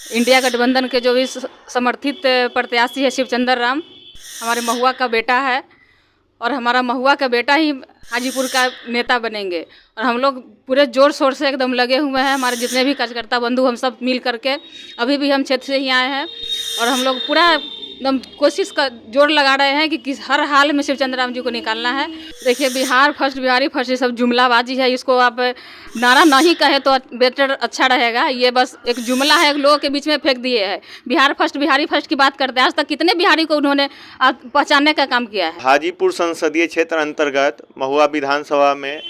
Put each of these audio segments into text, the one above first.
India गठबंधन के जो भी समर्थित प्रत्याशी है शिवचंद्र राम, हमारे महुआ का बेटा है और हमारा महुआ का बेटा ही हाजीपुर का नेता बनेंगे। और हम लोग पूरे जोर शोर से एकदम लगे हुए हैं, हमारे जितने भी कार्यकर्ता बंधु हम सब मिल करके, अभी भी हम क्षेत्र से ही आए हैं और हम लोग पूरा एकदम कोशिश का जोर लगा रहे हैं कि हर हाल में शिवचंद्र राम जी को निकालना है। देखिए, बिहार फर्स्ट, बिहारी फर्स्ट, ये सब जुमलाबाजी है, इसको आप नारा नहीं कहे तो बेटर अच्छा रहेगा। ये बस एक जुमला है, लोगों के बीच में फेंक दिए है। बिहार फर्स्ट, बिहारी फर्स्ट की बात करते हैं, आज तक कितने बिहारी को उन्होंने पहचानने का काम किया है। हाजीपुर संसदीय क्षेत्र अंतर्गत महुआ विधानसभा में,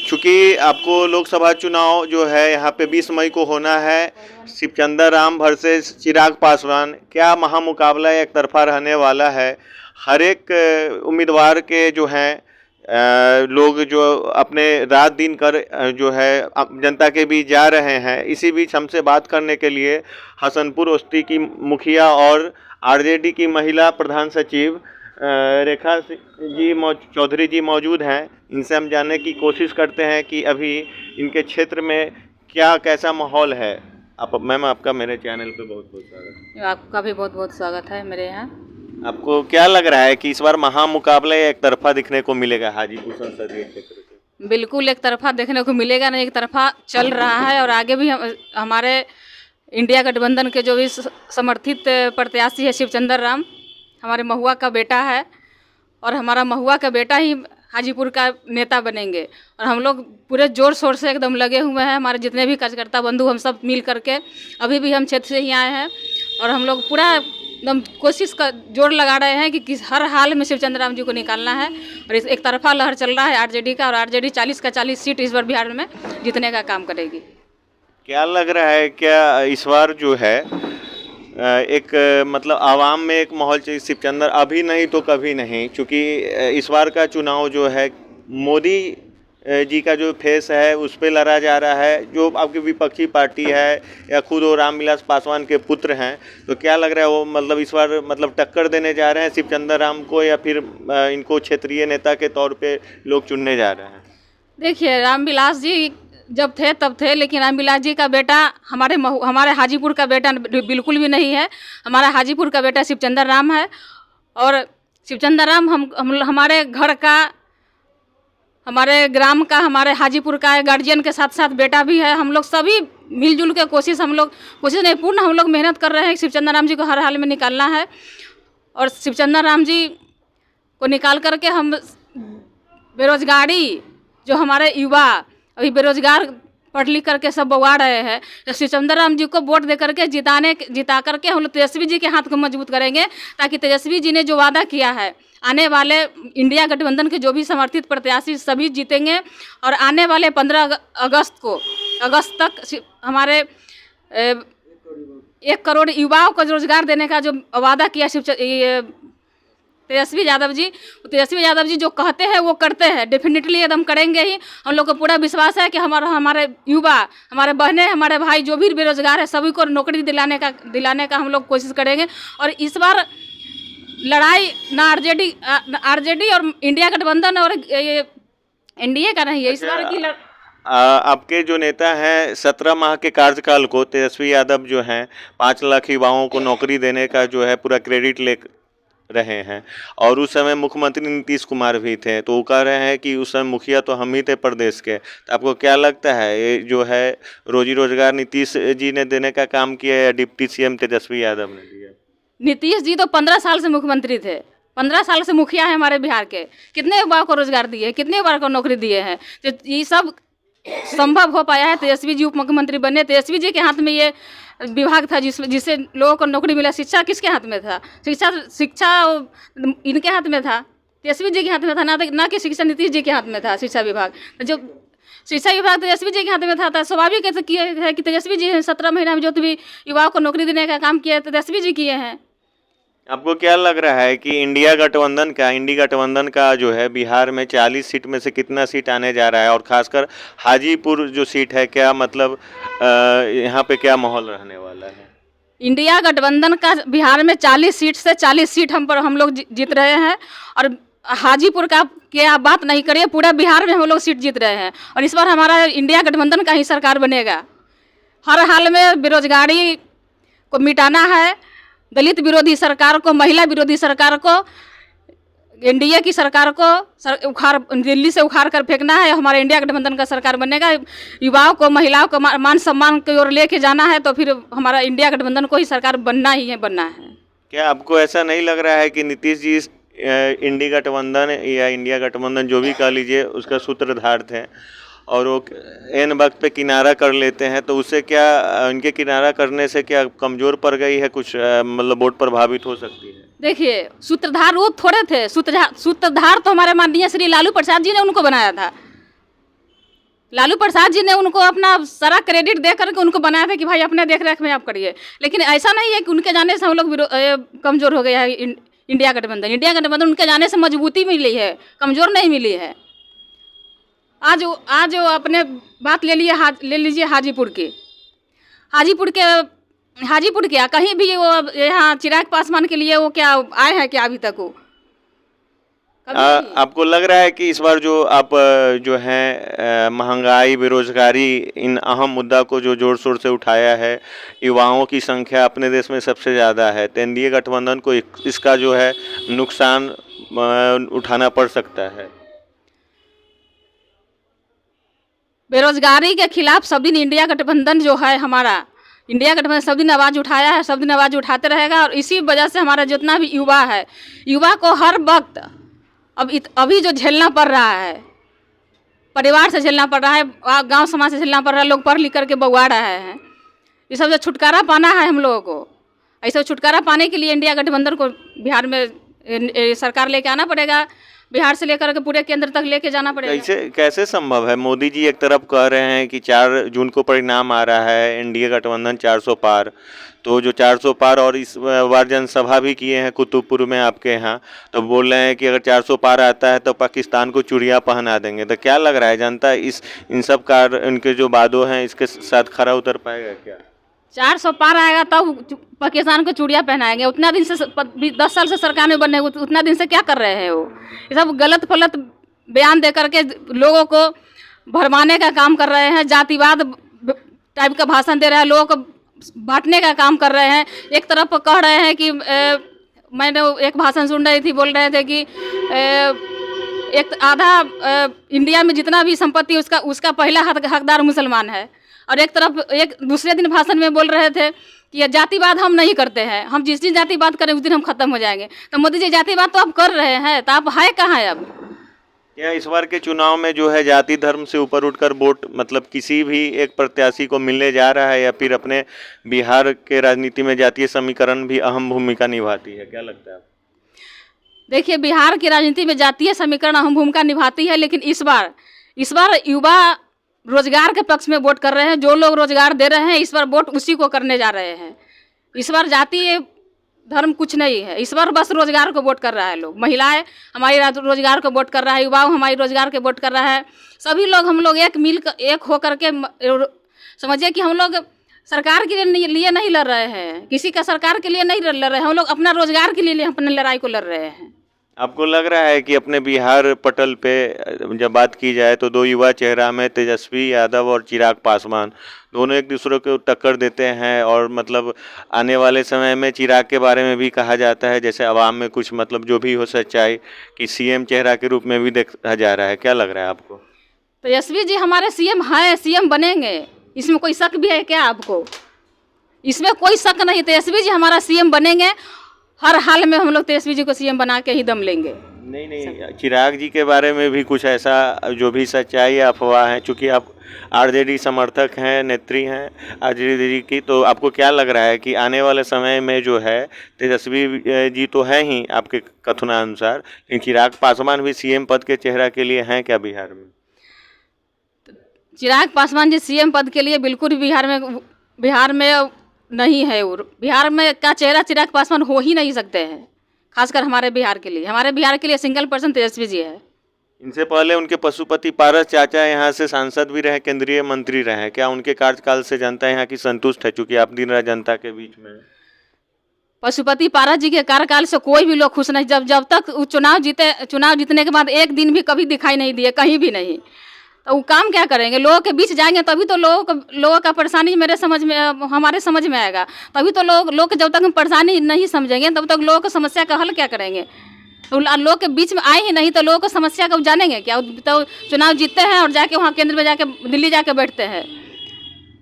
चूँकि आपको लोकसभा चुनाव जो है यहाँ पे 20 मई को होना है, शिवचंद्र राम वर्सेस चिराग पासवान, क्या महामुकाबला एक तरफा रहने वाला है। हर एक उम्मीदवार के जो हैं लोग जो अपने रात दिन कर जो है जनता के बीच जा रहे हैं। इसी बीच हमसे बात करने के लिए हसनपुर बस्ती की मुखिया और आरजेडी की महिला प्रधान सचिव रेखा जी चौधरी जी मौजूद हैं। इनसे हम जानने की कोशिश करते हैं कि अभी इनके क्षेत्र में क्या कैसा माहौल है। आप मैम, आपका मेरे चैनल पे बहुत बहुत स्वागत। आपका भी बहुत बहुत स्वागत है मेरे यहाँ। आपको क्या लग रहा है कि इस बार महामुकाबला एक तरफा दिखने को मिलेगा हाजीपुर संसदीय क्षेत्र के? बिल्कुल एक तरफा देखने को मिलेगा, नहीं एक तरफा चल रहा है और आगे भी हमारे इंडिया गठबंधन के जो भी समर्थित प्रत्याशी है शिवचंद्र राम, हमारे महुआ का बेटा है और हमारा महुआ का बेटा ही हाजीपुर का नेता बनेंगे। और हम लोग पूरे जोर शोर से एकदम लगे हुए हैं, हमारे जितने भी कार्यकर्ता बंधु हम सब मिल करके, अभी भी हम क्षेत्र से ही आए हैं और हम लोग पूरा एकदम कोशिश का जोर लगा रहे हैं कि हर हाल में शिवचंद्र राम जी को निकालना है। और इस एक तरफा लहर चल रहा है आरजेडी का, और आरजेडी 40 का 40 सीट इस बार बिहार में जीतने का काम करेगी। क्या लग रहा है, क्या इस बार जो है एक मतलब आवाम में एक माहौल चाहिए शिवचंद्र, अभी नहीं तो कभी नहीं, क्योंकि इस बार का चुनाव जो है मोदी जी का जो फेस है उस पर लड़ा जा रहा है, जो आपकी विपक्षी पार्टी है या खुद वो रामविलास पासवान के पुत्र हैं। तो क्या लग रहा है, वो मतलब इस बार मतलब टक्कर देने जा रहे हैं शिवचंद्र राम को, या फिर इनको क्षेत्रीय नेता के तौर पे लोग चुनने जा रहे हैं? देखिए, रामविलास जी जब थे तब थे, लेकिन रामविलास जी का बेटा हमारे हाजीपुर का बेटा बिल्कुल भी नहीं है। हमारा हाजीपुर का बेटा शिवचंद्र राम है और शिवचंद्र राम हमारे घर का, हमारे ग्राम का, हमारे हाजीपुर का गार्जियन के साथ साथ बेटा भी है। हम लोग सभी मिलजुल के कोशिश नहीं, पूर्ण हम लोग मेहनत कर रहे हैं। शिवचंद्र राम जी को हर हाल में निकालना है और शिवचंद्र राम जी को निकाल करके हम बेरोजगारी, जो हमारे युवा अभी बेरोजगार पढ़ लिख करके सब बउआ रहे हैं, तो शिवचंद्र राम जी को वोट दे करके जिता करके हम लोग तेजस्वी जी के हाथ को मजबूत करेंगे, ताकि तेजस्वी जी ने जो वादा किया है, आने वाले इंडिया गठबंधन के जो भी समर्थित प्रत्याशी सभी जीतेंगे और आने वाले 15 अगस्त तक हमारे 1 करोड़ युवाओं को रोजगार देने का जो वादा किया तेजस्वी यादव जी जो कहते हैं वो करते हैं, डेफिनेटली एकदम करेंगे ही। हम लोग को पूरा विश्वास है कि हमारे युवा, हमारे बहनें, हमारे भाई जो भी बेरोजगार है सभी को नौकरी दिलाने का हम लोग कोशिश करेंगे। और इस बार लड़ाई ना आरजेडी और इंडिया गठबंधन और ये एनडीए का नहीं है, इस बार की आपके जो नेता हैं 17 माह के कार्यकाल को तेजस्वी यादव जो हैं 5 लाख युवाओं को नौकरी देने का जो है पूरा क्रेडिट ले रहे हैं, और उस समय मुख्यमंत्री नीतीश कुमार भी थे, तो वो कह रहे हैं कि उस समय मुखिया तो हम ही थे प्रदेश के। तो आपको क्या लगता है, ये जो है रोजी रोजगार नीतीश जी ने देने का काम किया या डिप्टी सीएम तेजस्वी यादव ने दिया? नीतीश जी तो 15 साल से मुख्यमंत्री थे, 15 साल से मुखिया है हमारे बिहार के, कितने युवाओं को रोजगार दिए, कितने युवाओं को नौकरी दिए हैं। तो ये सब संभव हो पाया है, तेजस्वी जी उप मुख्यमंत्री बने, तेजस्वी जी के हाथ में ये विभाग था जिससे लोगों को नौकरी मिला। शिक्षा किसके हाथ में था? शिक्षा इनके हाथ में था, तेजस्वी जी के हाथ में था, ना कि शिक्षा नीतीश जी के हाथ में था। शिक्षा विभाग जो शिक्षा विभाग तेजस्वी जी के हाथ में था, स्वाभाविक है कि तेजस्वी जी 17 महीना में जो भी युवाओं को नौकरी देने का काम किया तेजस्वी जी किए हैं। आपको क्या लग रहा है कि इंडिया गठबंधन का जो है बिहार में 40 सीट में से कितना सीट आने जा रहा है, और खासकर हाजीपुर जो सीट है, क्या मतलब यहाँ पे क्या माहौल रहने वाला है? इंडिया गठबंधन का बिहार में 40 सीट से 40 सीट हम लोग जीत रहे हैं, और हाजीपुर का की आप बात नहीं करिए, पूरा बिहार में हम लोग सीट जीत रहे हैं। और इस बार हमारा इंडिया गठबंधन का ही सरकार बनेगा। हर हाल में बेरोजगारी को मिटाना है, दलित विरोधी सरकार को, महिला विरोधी सरकार को, एनडीए की सरकार को दिल्ली से उखाड़ कर फेंकना है। हमारे इंडिया गठबंधन का सरकार बनेगा। युवाओं को, महिलाओं को मान सम्मान की ओर लेके जाना है, तो फिर हमारा इंडिया गठबंधन को ही सरकार बनना है। क्या आपको ऐसा नहीं लग रहा है कि नीतीश जी इंडी गठबंधन या इंडिया गठबंधन जो भी कह लीजिए उसका सूत्रधार थे और वो एन वक्त पे किनारा कर लेते हैं, तो उससे क्या उनके किनारा करने से क्या कमज़ोर पड़ गई है कुछ, मतलब वोट प्रभावित हो सकती है? देखिए, सूत्रधार वो थोड़े थे। सूत्रधार तो हमारे माननीय श्री लालू प्रसाद जी ने उनको बनाया था। लालू प्रसाद जी ने उनको अपना सारा क्रेडिट दे करके उनको बनाया था कि भाई अपने देख रेख में आप करिए। लेकिन ऐसा नहीं है कि उनके जाने से हम लोग कमज़ोर हो गया है इंडिया गठबंधन। इंडिया गठबंधन उनके जाने से मजबूती मिली है, कमज़ोर नहीं मिली है। आज वो अपने बात ले लीजिए हाजीपुर की। हाजीपुर क्या, कहीं भी वो यहाँ चिराग पासवान के लिए वो क्या आए हैं क्या अभी तक वो? आपको लग रहा है कि इस बार जो आप जो है महंगाई, बेरोजगारी, इन अहम मुद्दा को जो जोर शोर से उठाया है, युवाओं की संख्या अपने देश में सबसे ज़्यादा है, तो एनडीए गठबंधन को इसका जो है नुकसान उठाना पड़ सकता है? बेरोजगारी के खिलाफ सब दिन इंडिया गठबंधन जो है हमारा, इंडिया गठबंधन सब दिन आवाज़ उठाया है, सब दिन आवाज़ उठाते रहेगा। और इसी वजह से हमारा जितना भी युवा है, युवा को हर वक्त अभी जो झेलना पड़ रहा है, परिवार से झेलना पड़ रहा है, गांव समाज से झेलना पड़ रहा है, लोग पढ़ लिख करके बउआ रहे हैं, ये सब जो छुटकारा पाना है हम लोगों को, ऐसे छुटकारा पाने के लिए इंडिया गठबंधन को बिहार में सरकार लेके आना पड़ेगा। बिहार से लेकर के पूरे केंद्र तक लेके जाना पड़ेगा। कैसे संभव है? मोदी जी एक तरफ कह रहे हैं कि 4 जून को परिणाम आ रहा है, एनडीए गठबंधन 400 पार, तो जो 400 पार, और इस बार जनसभा भी किए हैं कुतुबपुर में आपके यहाँ, तो बोल रहे हैं कि अगर 400 पार आता है तो पाकिस्तान को चूड़ियाँ पहना देंगे। तो क्या लग रहा है, जनता इन सब का उनके जो वादों हैं इसके साथ खरा उतर पाएगा क्या? 400 पार आएगा तब पाकिस्तान को चूड़ियाँ पहनाएंगे। उतना दिन से 10 साल से सरकार में बने, उतना दिन से क्या कर रहे हैं वो? ये सब गलत फलत बयान दे करके लोगों को भरमाने का काम कर रहे हैं, जातिवाद टाइप का भाषण दे रहे हैं, लोगों को बांटने का काम कर रहे हैं। एक तरफ कह रहे हैं कि मैंने एक भाषण सुन रही थी, बोल रहे थे कि एक आधा इंडिया में जितना भी संपत्ति उसका पहला हकदार मुसलमान है, और एक तरफ एक दूसरे दिन भाषण में बोल रहे थे कि ये जातिवाद हम नहीं करते हैं, हम जिस दिन जातिवाद करें उस दिन हम खत्म हो जाएंगे। तो मोदी जी जातिवाद तो आप कर रहे हैं, तो आप है कहाँ है अब? क्या इस बार के चुनाव में जो है जाति धर्म से ऊपर उठकर वोट मतलब किसी भी एक प्रत्याशी को मिलने जा रहा है, या फिर अपने बिहार के राजनीति में जातीय समीकरण भी अहम भूमिका निभाती है? क्या लगता है? देखिए, बिहार की राजनीति में जातीय समीकरण अहम भूमिका निभाती है, लेकिन इस बार युवा रोजगार के पक्ष में वोट कर रहे हैं। जो लोग रोजगार दे रहे हैं, इस बार वोट उसी को करने जा रहे हैं। इस बार जाति धर्म कुछ नहीं है, इस बार बस रोजगार को वोट कर रहा है लोग। महिलाएं हमारी रोजगार को वोट कर रहा है, युवा हमारी रोजगार के वोट कर रहा है। सभी लोग हम लोग एक हो करके समझिए कि हम लोग सरकार के लिए नहीं लड़ रहे हैं, किसी का सरकार के लिए नहीं लड़ रहे हैं, हम लोग अपना रोजगार के लिए अपने लड़ाई को लड़ रहे हैं। आपको लग रहा है कि अपने बिहार पटल पे जब बात की जाए तो 2 युवा चेहरा में तेजस्वी यादव और चिराग पासवान दोनों एक दूसरे को टक्कर देते हैं, और मतलब आने वाले समय में चिराग के बारे में भी कहा जाता है जैसे आवाम में कुछ मतलब जो भी हो सच्चाई कि सीएम चेहरा के रूप में भी देखा जा रहा है? क्या लग रहा है आपको? तेजस्वी जी हमारे सीएम हैं, सीएम बनेंगे, इसमें कोई शक भी है क्या आपको? इसमें कोई शक नहीं, तेजस्वी जी हमारा सीएम बनेंगे। हर हाल में हम लोग तेजस्वी जी को सीएम बना के ही दम लेंगे। नहीं, चिराग जी के बारे में भी कुछ ऐसा जो भी सच्चाई या अफवाह है, चूँकि आप आरजेडी समर्थक हैं, नेत्री हैं आरजेडी की, तो आपको क्या लग रहा है कि आने वाले समय में जो है तेजस्वी जी तो हैं ही आपके कथनानुसार, लेकिन चिराग पासवान भी सीएम पद के चेहरा के लिए हैं क्या बिहार में? चिराग पासवान जी सीएम पद के लिए बिल्कुल बिहार में नहीं है। और बिहार में का चेहरा चिराग पासवान हो ही नहीं सकते हैं, खासकर हमारे बिहार के लिए सिंगल पर्सन तेजस्वी जी है। इनसे पहले उनके पशुपति पारस चाचा यहाँ से सांसद भी रहे, केंद्रीय मंत्री रहे। क्या उनके कार्यकाल से जनता यहाँ की संतुष्ट है, चूँकि आप दिन रात जनता के बीच में? पशुपति पारस जी के कार्यकाल से कोई भी लोग खुश नहीं। जब तक चुनाव जीतने के बाद एक दिन भी कभी दिखाई नहीं दिए, कहीं भी नहीं। तो वो काम क्या करेंगे? लोगों के बीच जाएंगे तभी तो लोगों का परेशानी मेरे समझ में, हमारे समझ में आएगा। तभी तो लोग जब तक हम परेशानी नहीं समझेंगे तब तक लोगों की समस्या का हल क्या करेंगे? तो लोग के बीच में आए ही नहीं तो लोगों को समस्या को जानेंगे क्या? तो चुनाव जीतते हैं और जाके वहाँ केंद्र में जाके दिल्ली जाके बैठते हैं।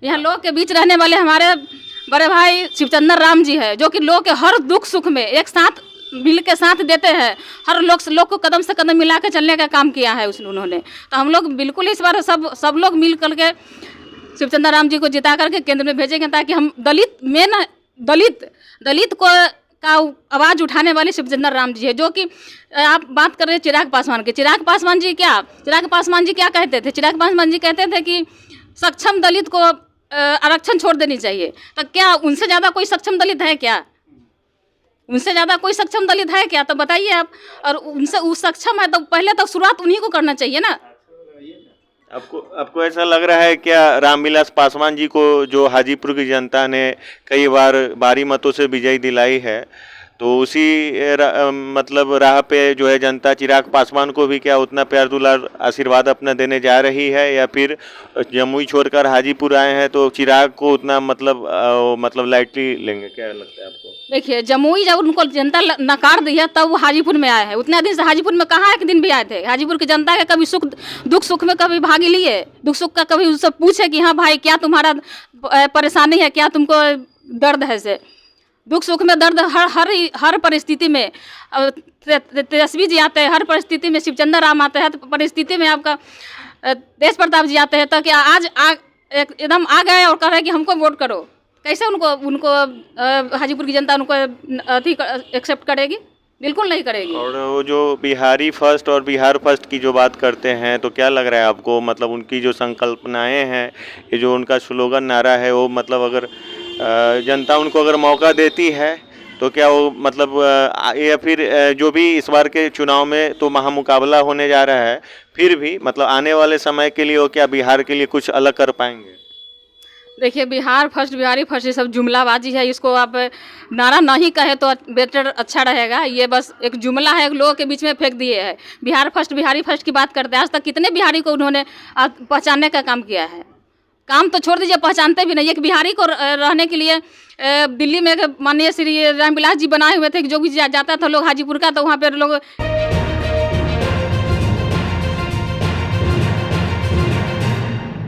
यहाँ लोग के बीच रहने वाले हमारे बड़े भाई शिवचंद्र राम जी है, जो कि लोग के हर दुख सुख में एक साथ मिल के साथ देते हैं। हर लोग को कदम से कदम मिला के चलने का काम किया है उन्होंने। तो हम लोग बिल्कुल इस बार सब लोग मिल करके शिवचंद्र राम जी को जिता करके केंद्र में भेजेंगे, ताकि हम दलित को का आवाज़ उठाने वाले शिवचंद्र राम जी है। जो कि आप बात कर रहे हैं चिराग पासवान की। चिराग पासवान जी क्या कहते थे? चिराग पासवान जी कहते थे कि सक्षम दलित को आरक्षण छोड़ देनी चाहिए। तो क्या उनसे ज़्यादा कोई सक्षम दलित है क्या? उनसे ज़्यादा कोई सक्षम दलित है क्या? तो बताइए आप। और उनसे वो सक्षम है तो पहले तो शुरुआत उन्हीं को करना चाहिए ना। आपको ऐसा लग रहा है क्या रामविलास पासवान जी को, जो हाजीपुर की जनता ने कई बार भारी मतों से विजय दिलाई है, तो उसी मतलब राह पे जो है जनता चिराग पासवान को भी क्या उतना प्यार दुलार आशीर्वाद अपना देने जा रही है, या फिर जमुई छोड़कर हाजीपुर आए हैं तो चिराग को उतना मतलब लाइटली लेंगे? क्या लगता है आपको? देखिए, जमुई जब उनको जनता नकार दी है तब वो हाजीपुर में आए हैं। उतने दिन से हाजीपुर में कहाँ एक दिन भी आए थे? हाजीपुर की जनता के कभी दुख सुख में कभी भागी लिए? दुख सुख का कभी उससे पूछे कि हाँ भाई क्या तुम्हारा परेशानी है, क्या तुमको दर्द है? से दुख सुख में दर्द हर परिस्थिति में तेजस्वी जी आते हैं, हर परिस्थिति में शिवचंद्र राम आते हैं, हर परिस्थिति में आपका देश प्रताप जी आते हैं। तो क्या आज एकदम आ गए और कह रहे हैं कि हमको वोट करो? कैसे उनको हाजीपुर की जनता उनको एक्सेप्ट करेगी? बिल्कुल नहीं करेगी। और वो जो बिहारी फर्स्ट और बिहार फर्स्ट की जो बात करते हैं, तो क्या लग रहा है आपको, मतलब उनकी जो संकल्पनाएं हैं, ये जो उनका स्लोगन नारा है, वो मतलब अगर जनता उनको अगर मौका देती है तो क्या वो मतलब या फिर जो भी इस बार के चुनाव में तो महामुकाबला होने जा रहा है, फिर भी मतलब आने वाले समय के लिए वो क्या बिहार के लिए कुछ अलग कर पाएंगे? देखिए, बिहार फर्स्ट, बिहारी फर्स्ट, ये सब जुमलाबाजी है। इसको आप नारा नहीं कहे तो बेटर अच्छा रहेगा। ये बस एक जुमला है, लोगों के बीच में फेंक दिए है। बिहार फर्स्ट, बिहारी फर्स्ट की बात करते हैं। आज तक कितने बिहारी को उन्होंने पहचानने का काम किया है? काम तो छोड़ दीजिए, पहचानते भी नहीं। एक बिहारी को रहने के लिए दिल्ली में माननीय श्री रामविलास जी बनाए हुए थे कि जो भी जाता था लोग हाजीपुर का, तो वहाँ पर लोग